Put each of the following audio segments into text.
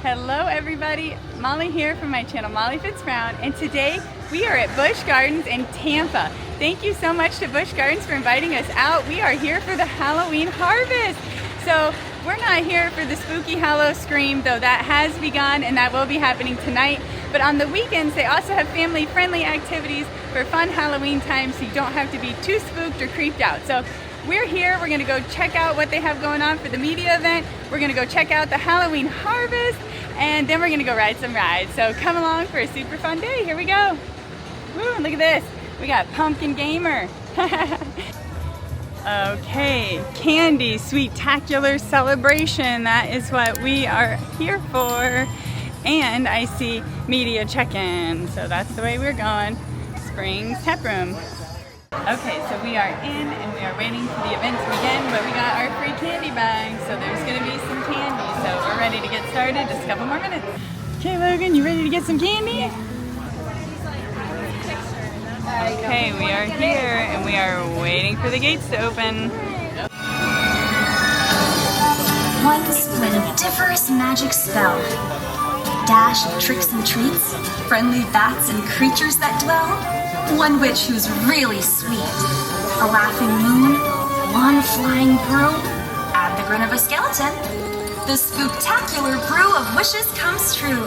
Hello everybody, Molly here from my channel Molly Fits Brown, and today we are at Busch Gardens in Tampa. Thank you so much to Busch Gardens for inviting us out. We are here for the Halloween harvest. So we're not here for the spooky Hallow scream, though that has begun and that will be happening tonight. But on the weekends they also have family friendly activities for fun Halloween time, so you don't have to be too spooked or creeped out. So we're here, we're gonna go check out what they have going on for the media event. We're gonna go check out the Halloween harvest, and then we're gonna go ride some rides. So come along for a super fun day. Here we go. Woo, look at this. We got Pumpkin Gamer. Okay, Kandy Sweetacular celebration. That is what we are here for. And I see media check-in. So that's the way we're going. Springs Tap Room. Okay, so we are in and we are waiting for the event to begin, but we got our free candy bags, so there's going to be some candy. So we're ready to get started, just a couple more minutes. Okay, Logan, you ready to get some candy? Okay, we are here and we are waiting for the gates to open. One splendiferous magic spell. Dash of tricks and treats, friendly bats and creatures that dwell. One witch who's really sweet. A laughing moon, one flying brew, add the grin of a skeleton. The spooktacular brew of wishes comes true.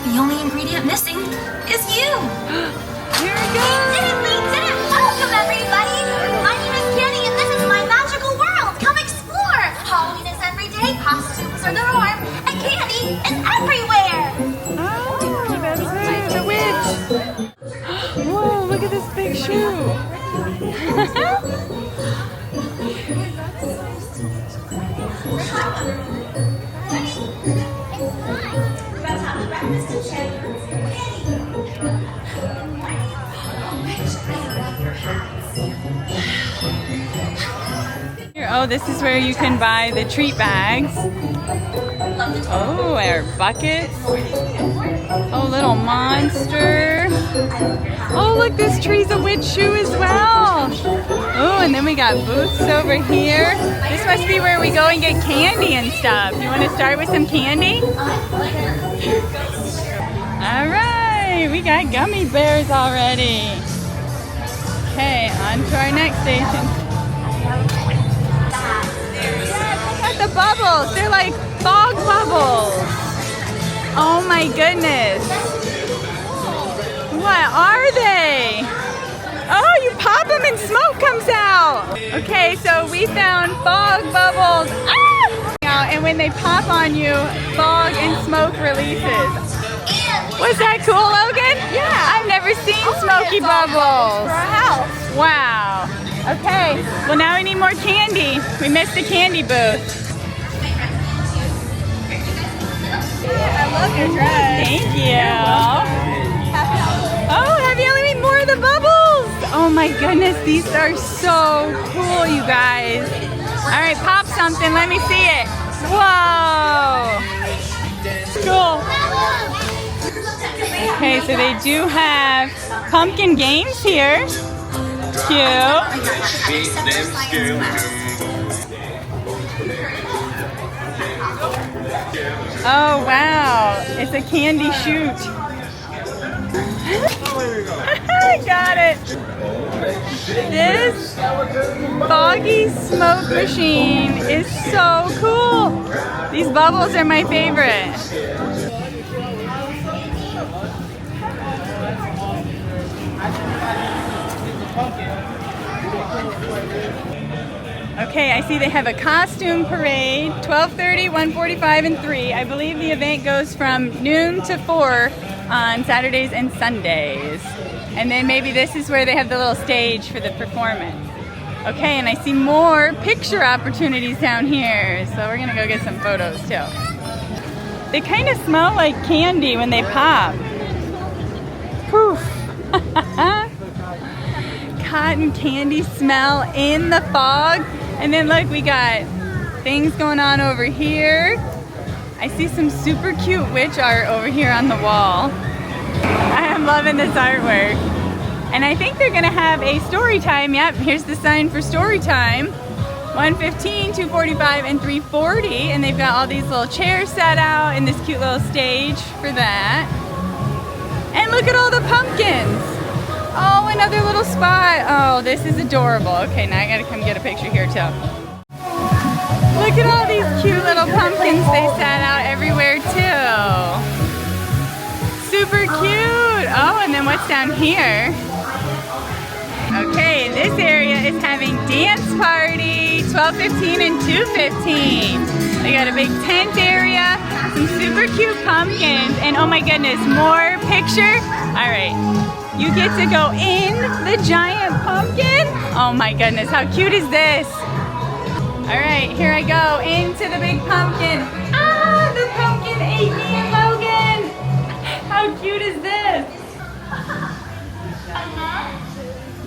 The only ingredient missing is you. Here we go. We did it! Welcome everybody! My name is Kandy and this is my magical world. Come explore! Halloween is every day, costumes are the norm, and candy is everywhere! Oh, that's it, the witch. Whoa, look at this big shoe. Here, oh, this is where you can buy the treat bags. Oh, our buckets. Oh, little monster. Oh, look, this tree's a witch shoe as well. Oh, and then we got booths over here. This must be where we go and get candy and stuff. You want to start with some candy? All right, we got gummy bears already. Okay, on to our next station. Check out the bubbles. They're like fog bubbles. Oh my goodness. What are they? Oh, you pop them and smoke comes out. Okay, so we found fog bubbles. Ah! And when they pop on you, fog and smoke releases. Was that cool, Logan? Yeah. I've never seen smoky bubbles. For our house. Wow. Okay, well now we need more candy. We missed the candy booth. I love your dress. Thank you. Oh, have you only made more of the bubbles? Oh my goodness, these are so cool, you guys. All right, pop something. Let me see it. Whoa. Cool. Okay, so they do have pumpkin games here. Cute. Oh wow, it's a candy shoot. I got it. This foggy smoke machine is so cool. These bubbles are my favorite. Okay, I see they have a costume parade, 12:30, 1:45, and 3. I believe the event goes from noon to 4 on Saturdays and Sundays. And then maybe this is where they have the little stage for the performance. Okay, and I see more picture opportunities down here, so we're gonna go get some photos too. They kind of smell like candy when they pop. Poof. Cotton candy smell in the fog. And then look, we got things going on over here. I see some super cute witch art over here on the wall. I am loving this artwork. And I think they're gonna have a story time. Yep, here's the sign for story time. 115, 245, and 340. And they've got all these little chairs set out and this cute little stage for that. And look at all the pumpkins. Oh, another little spot. Oh, this is adorable. Okay, now I gotta come get a picture here too. Look at all these cute little pumpkins they set out everywhere too. Super cute. Oh, and then what's down here? Okay, this area is having dance party, 12:15 and 2:15. They got a big tent area, some super cute pumpkins, and oh my goodness, more picture. All right, you get to go in the giant pumpkin. Oh my goodness, how cute is this? All right, here I go into the big pumpkin. Ah, the pumpkin ate me and Logan. How cute is this?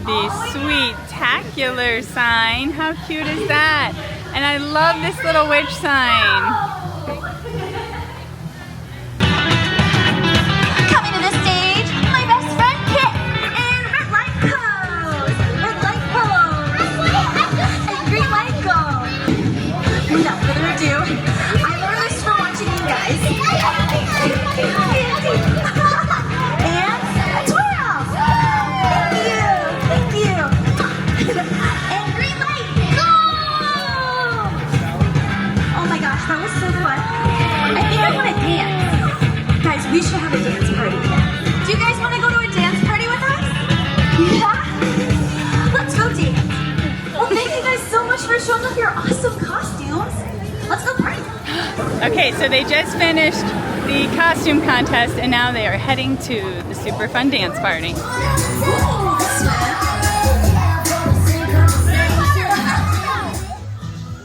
The Sweetacular sign. How cute is that? And I love this little witch sign. Coming to the stage, my best friend Kit and red light pose, red light pose, and green light go. Without further ado, I learned this from watching you guys. And twirl. Thank you. And green light go. Oh my gosh, that was so fun. I think I want to dance. Guys, we should have a dance party. Do you guys want to go to a dance party with us? Yeah? Let's go dance. Well, thank you guys so much for showing up your awesome costumes. Let's go party. Okay, so they just finished the costume contest and now they are heading to the super fun dance party.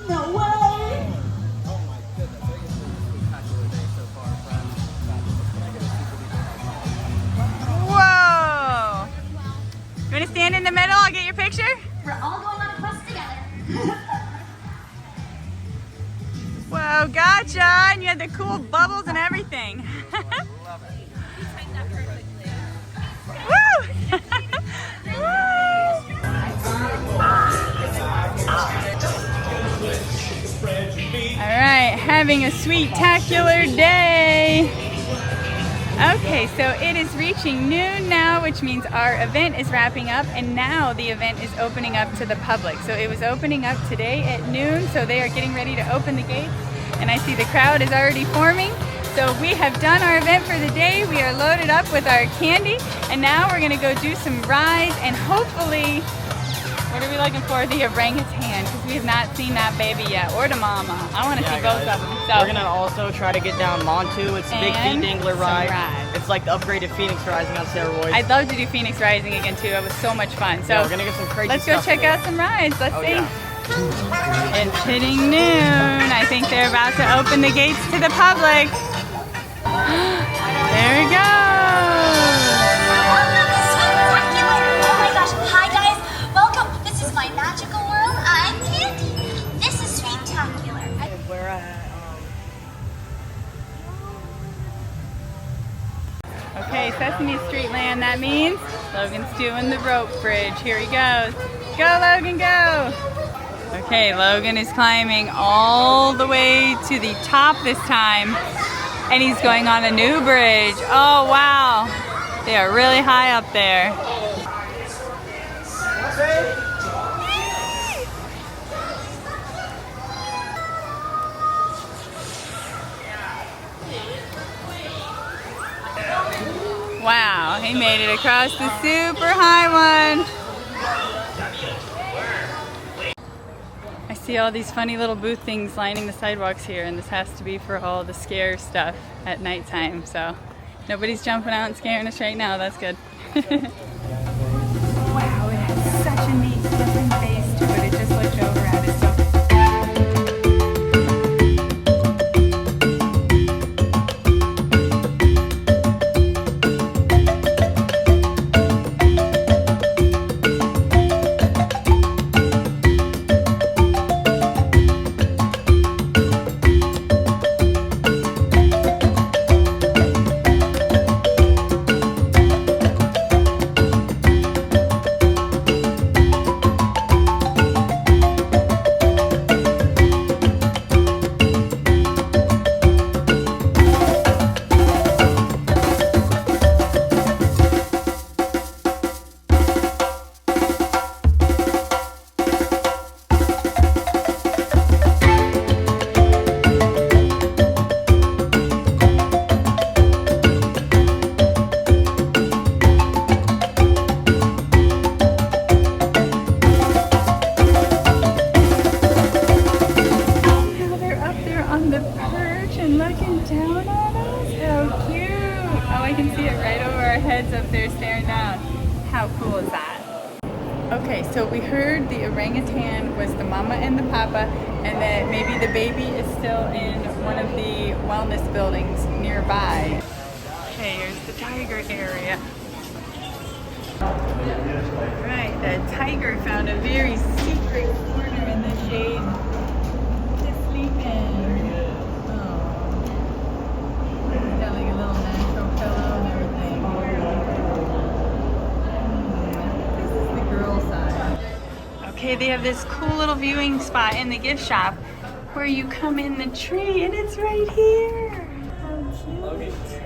No way. Whoa! You want to stand in the middle? I'll get your picture. We're all going on a quest together. Whoa, gotcha! And you had the cool bubbles and everything. Woo! Alright, having a Sweetacular day. Okay, so it is reaching noon now, which means our event is wrapping up, and now the event is opening up to the public. So it was opening up today at noon, so they are getting ready to open the gates, and I see the crowd is already forming. So we have done our event for the day. We are loaded up with our candy, and now we're gonna go do some rides, and hopefully, what are we looking for? The orangutan, because we have not seen that baby yet, or the mama. I want to see both of them. So we're gonna also try to get down Montu. It's the big feet dangler ride. It's like the upgraded Phoenix Rising on steroids. I'd love to do Phoenix Rising again too. It was so much fun. So yeah, we're gonna get some crazy let's go stuff check today. out some rides. Let's see. Yeah. It's hitting noon. I think they're about to open the gates to the public. There it goes. Welcome to Sweetacular. Oh my gosh. Hi guys. Welcome. This is my magical world. I'm Kandy. This is Sweetacular. We're at, Okay, Sesame Street land. That means Logan's doing the rope bridge. Here he goes. Go, Logan, go. Okay, Logan is climbing all the way to the top this time. And he's going on a new bridge. Oh, wow. They are really high up there. Wow, he made it across the super high one. I see all these funny little booth things lining the sidewalks here, and this has to be for all the scare stuff at nighttime. So nobody's jumping out and scaring us right now. That's good. Wow, it has such a neat different face to it. It just looked over at it. So I can see it right over our heads up there staring down. How cool is that? Okay, so we heard the orangutan was the mama and the papa, and that maybe the baby is still in one of the wellness buildings nearby. Okay, here's the tiger area. Right, the tiger found a very secret corner in the shade to sleep in. Oh, he's got like a little natural pillow and everything. This is the girl side. Okay, they have this cool little viewing spot in the gift shop where you come in the tree, and it's right here. How cute.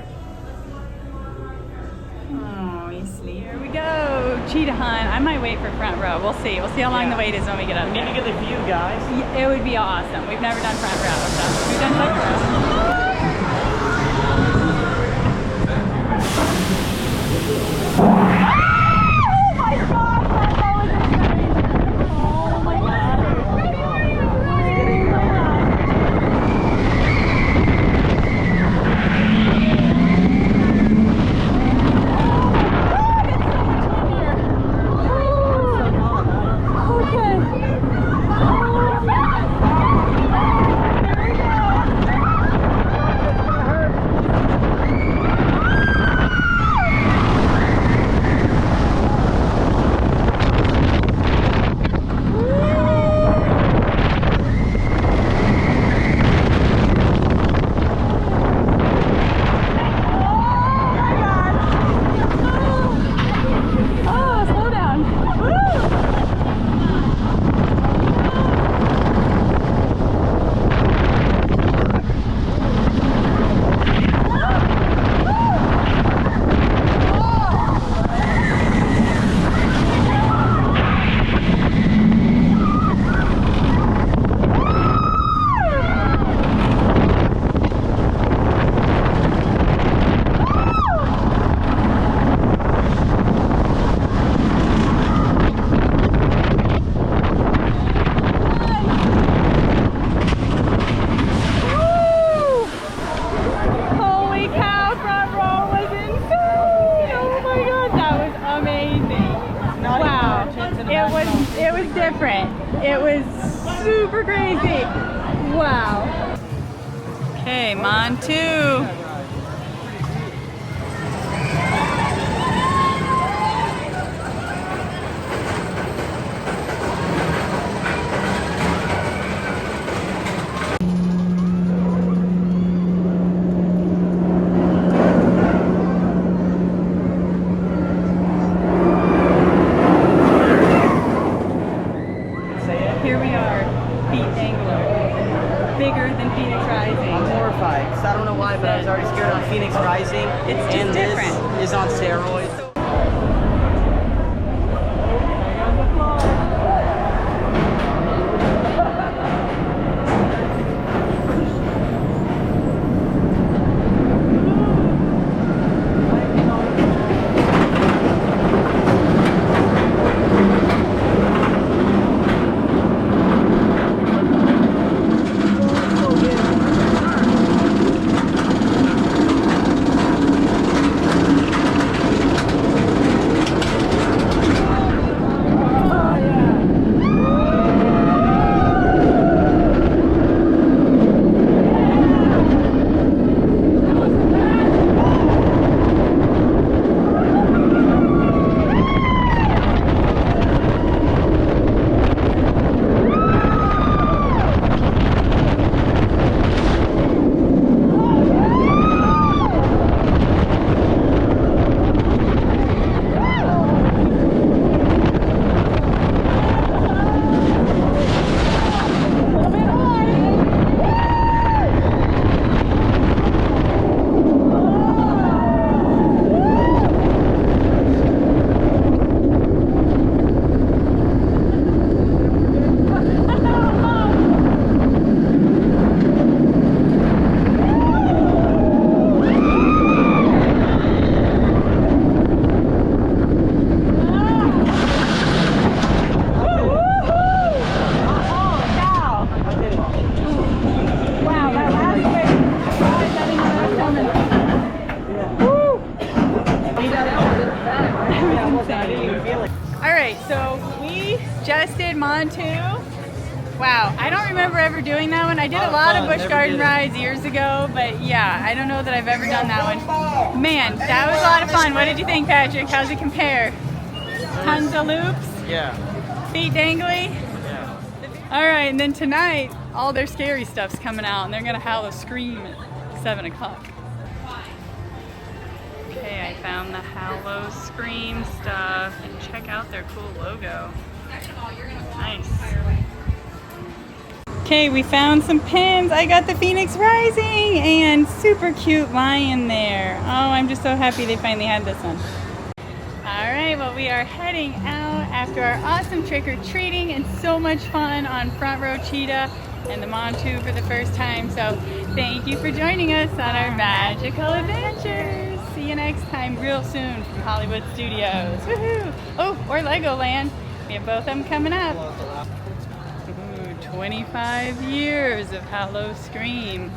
Oh, you see, here we go. Cheetah hunt. I might wait for front row. We'll see. We'll see how long the wait is when we get up We need to there. get the view, guys. It would be awesome. We've never done front row, so we've done second row. It was different. It was super crazy. Wow. Okay, Montu. Here we are, Pete Angler, bigger than Phoenix Rising. I'm horrified, because I don't know why, but I was already scared on Phoenix Rising. It's just and different. This is on steroids. Crested Montu. Wow, I don't remember ever doing that one. I did a lot of Busch Garden rides years ago, but yeah, I don't know that I've ever done that one. Man, that was a lot of fun. What did you think, Patrick? How's it compare? Tons of loops? Yeah. Feet dangly? Yeah. All right, and then tonight, all their scary stuff's coming out, and they're gonna howl a scream at 7 o'clock. Okay, I found the Hallow Scream stuff, and check out their cool logo. Nice. Okay, we found some pins. I got the Phoenix Rising and super cute lion there. Oh, I'm just so happy they finally had this one. All right, well, we are heading out after our awesome trick-or-treating and so much fun on Front Row Cheetah and the Montu for the first time. So thank you for joining us on our magical adventures. See you next time real soon from Hollywood Studios. Woohoo! Oh, or Legoland. We have both of them coming up. Ooh, 25 years of Hallow Scream.